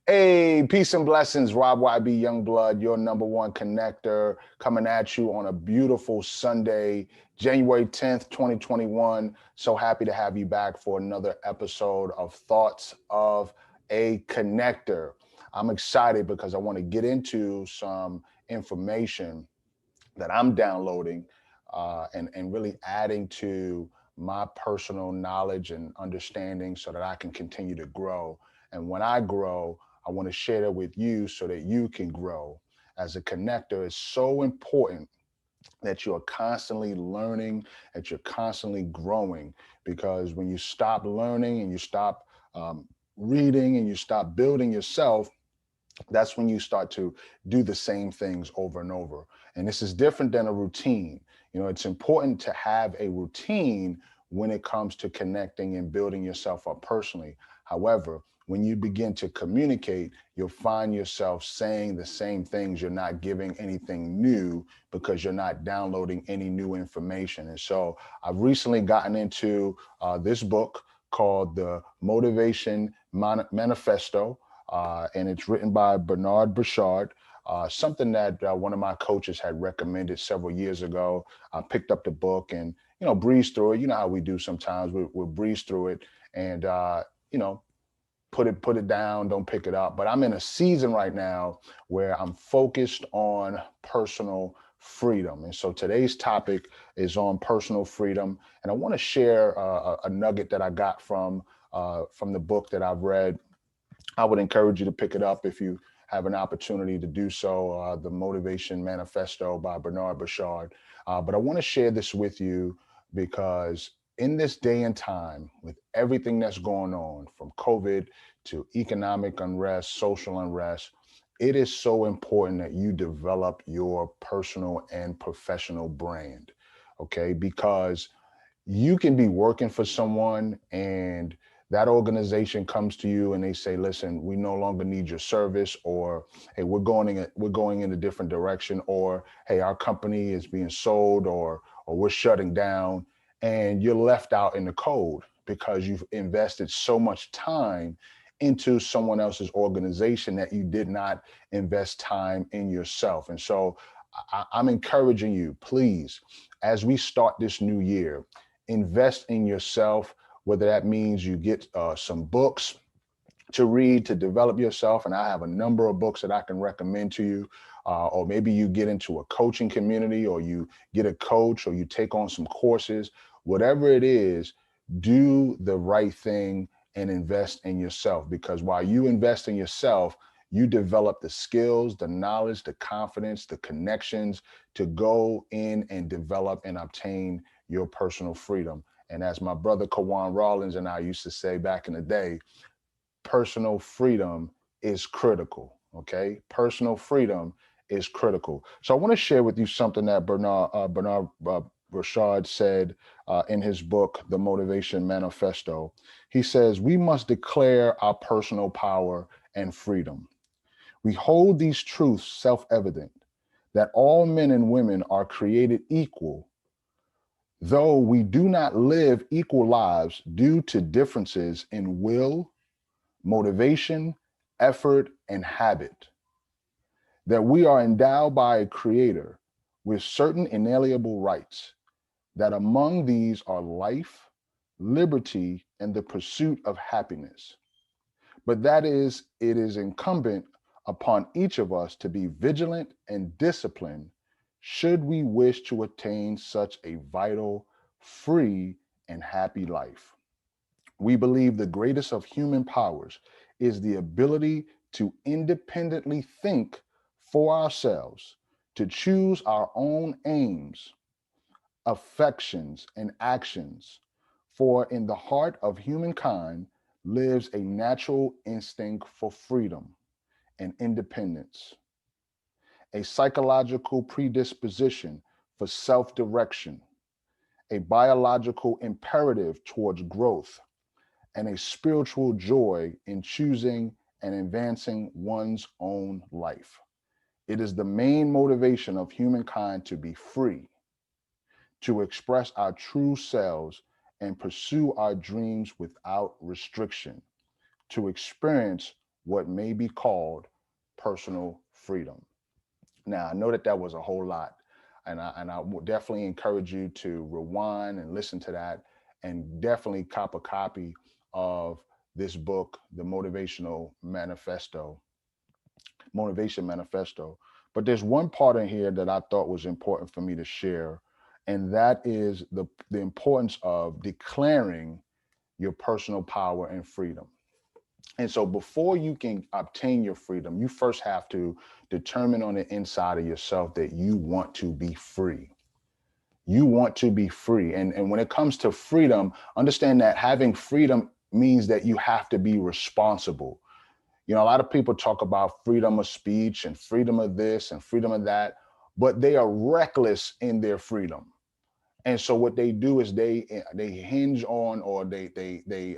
Hey, peace and blessings, Rob YB Youngblood, your number one connector, coming at you on a beautiful Sunday, January 10th, 2021. So happy to have you back for another episode of Thoughts of a Connector. I'm excited because I want to get into some information that I'm downloading and really adding to my personal knowledge and understanding so that I can continue to grow. And when I grow, I want to share that with you so that you can grow. As a connector, it's so important that you're constantly learning, that you're constantly growing, because when you stop learning and you stop reading and you stop building yourself, that's when you start to do the same things over and over. And this is different than a routine. You know, it's important to have a routine when it comes to connecting and building yourself up personally. However, when you begin to communicate, you'll find yourself saying the same things. You're not giving anything new because you're not downloading any new information. And so I've recently gotten into this book called the Motivation Manifesto, and it's written by Burchard. Something that one of my coaches had recommended several years ago. I picked up the book and breezed through it. You know how we do sometimes. We'll breeze through it and you know put it down, don't pick it up. But I'm in a season right now where I'm focused on personal freedom, and so today's topic is on personal freedom. And I want to share a nugget that I got from the book that I've read. I would encourage you to pick it up if you have an opportunity to do so, the Motivation Manifesto by Bernard Burchard. But I want to share this with you because in this day and time, with everything that's going on from COVID to economic unrest, social unrest, it is so important that you develop your personal and professional brand, okay? Because you can be working for someone and that organization comes to you and they say, listen, we no longer need your service, or hey, we're going in a different direction, or hey, our company is being sold, or we're shutting down, and you're left out in the cold because you've invested so much time into someone else's organization that you did not invest time in yourself. And so I'm encouraging you, please, as we start this new year, invest in yourself, whether that means you get some books to read to develop yourself. And I have a number of books that I can recommend to you. Or maybe you get into a coaching community, or you get a coach, or you take on some courses. Whatever it is, do the right thing and invest in yourself, because while you invest in yourself, you develop the skills, the knowledge, the confidence, the connections to go in and develop and obtain your personal freedom. And as my brother Kawaune Rawlings and I used to say back in the day, personal freedom is critical. Okay, personal freedom is critical. So I want to share with you something that Bernard Burchard said in his book, The Motivation Manifesto. He says, we must declare our personal power and freedom. We hold these truths self-evident, that all men and women are created equal, though we do not live equal lives due to differences in will, motivation, effort, and habit, that we are endowed by a creator with certain inalienable rights, that among these are life, liberty, and the pursuit of happiness. But it is incumbent upon each of us to be vigilant and disciplined should we wish to attain such a vital, free, and happy life. We believe the greatest of human powers is the ability to independently think for ourselves, to choose our own aims, affections, and actions. For in the heart of humankind lives a natural instinct for freedom and independence, a psychological predisposition for self direction, a biological imperative towards growth, and a spiritual joy in choosing and advancing one's own life. It is the main motivation of humankind to be free, to express our true selves and pursue our dreams without restriction, to experience what may be called personal freedom. Now, I know that that was a whole lot, and I will definitely encourage you to rewind and listen to that, and definitely cop a copy of this book, the Motivation Manifesto. But there's one part in here that I thought was important for me to share, and that is the importance of declaring your personal power and freedom. And so before you can obtain your freedom, you first have to determine on the inside of yourself that you want to be free. You want to be free. And when it comes to freedom, understand that having freedom means that you have to be responsible. You know, a lot of people talk about freedom of speech and freedom of this and freedom of that, but they are reckless in their freedom. And so what they do is they hinge on, or they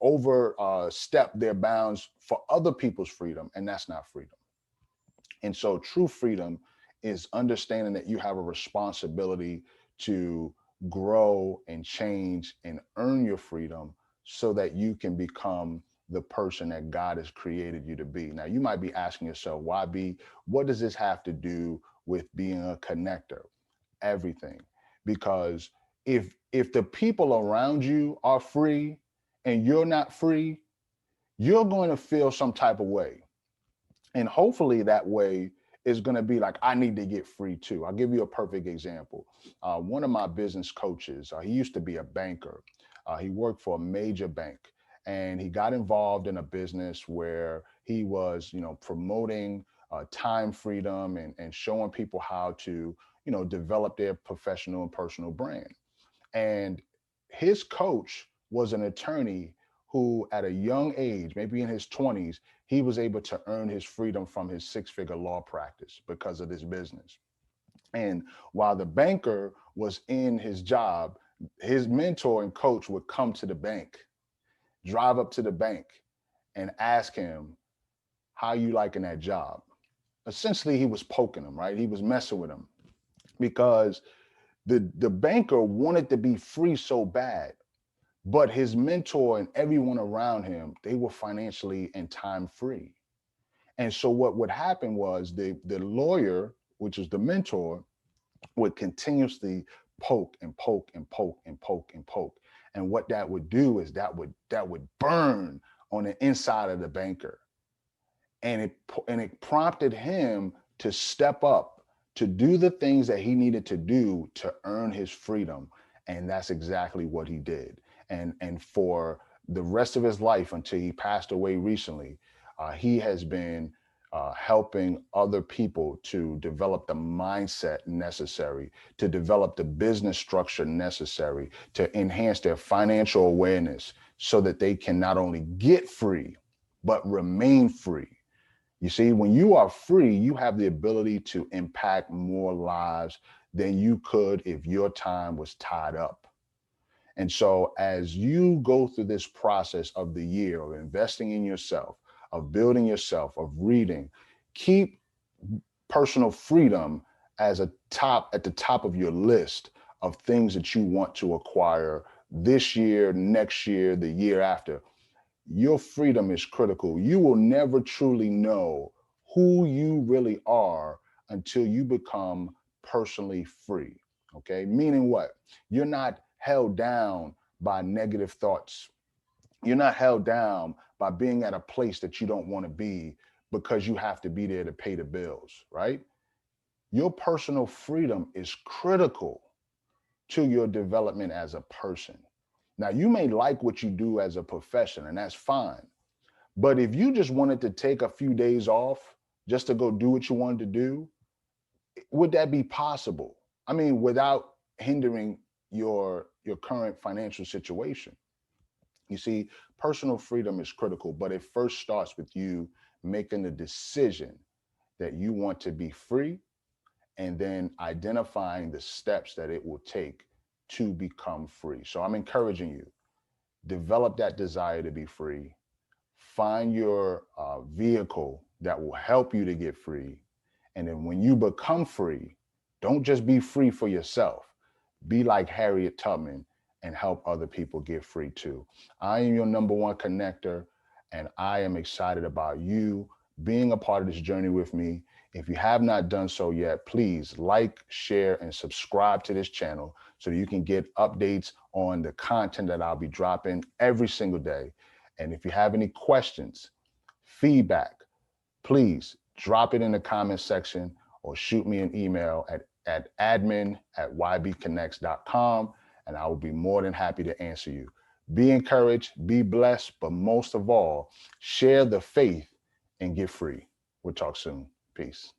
over step their bounds for other people's freedom, and that's not freedom. And so true freedom is understanding that you have a responsibility to grow and change and earn your freedom so that you can become the person that God has created you to be. Now, you might be asking yourself, why be? What does this have to do with being a connector? Everything. Because if the people around you are free and you're not free, you're going to feel some type of way. And hopefully that way is going to be like, I need to get free too. I'll give you a perfect example. One of my business coaches, he used to be a banker. He worked for a major bank, and he got involved in a business where he was, promoting time freedom and showing people how to, develop their professional and personal brand. And his coach was an attorney who, at a young age, maybe in his 20s, he was able to earn his freedom from his six-figure law practice because of this business. And while the banker was in his job, his mentor and coach would come to the bank, drive up to the bank, and ask him, how you liking that job? Essentially, he was poking him, right? He was messing with him because the banker wanted to be free so bad, but his mentor and everyone around him, they were financially and time free. And so what would happen was the lawyer, which is the mentor, would continuously poke and poke and poke and poke and poke. And what that would do is that would burn on the inside of the banker. And it prompted him to step up, to do the things that he needed to do to earn his freedom. And that's exactly what he did. And for the rest of his life, until he passed away recently, he has been helping other people to develop the mindset necessary, to develop the business structure necessary, to enhance their financial awareness so that they can not only get free, but remain free. You see, when you are free, you have the ability to impact more lives than you could if your time was tied up. And so, as you go through this process of the year of investing in yourself, of building yourself, of reading, keep personal freedom as at the top of your list of things that you want to acquire this year, next year, the year after. Your freedom is critical. You will never truly know who you really are until you become personally free. Okay. Meaning what? You're not held down by negative thoughts. You're not held down by being at a place that you don't want to be because you have to be there to pay the bills, right? Your personal freedom is critical to your development as a person. Now, you may like what you do as a profession, and that's fine. But if you just wanted to take a few days off just to go do what you wanted to do, would that be possible? I mean, without hindering your current financial situation. You see, personal freedom is critical, but it first starts with you making the decision that you want to be free, and then identifying the steps that it will take to become free. So I'm encouraging you, develop that desire to be free. Find your vehicle that will help you to get free. And then when you become free, don't just be free for yourself. Be like Harriet Tubman and help other people get free too. I am your number one connector, And I am excited about you being a part of this journey with me. If you have not done so yet, please like, share, and subscribe to this channel so you can get updates on the content that I'll be dropping every single day. And if you have any questions, feedback, please drop it in the comment section or shoot me an email at admin@ybconnects.com, and I will be more than happy to answer you. Be encouraged, be blessed, but most of all, share the faith and get free. We'll talk soon. Peace.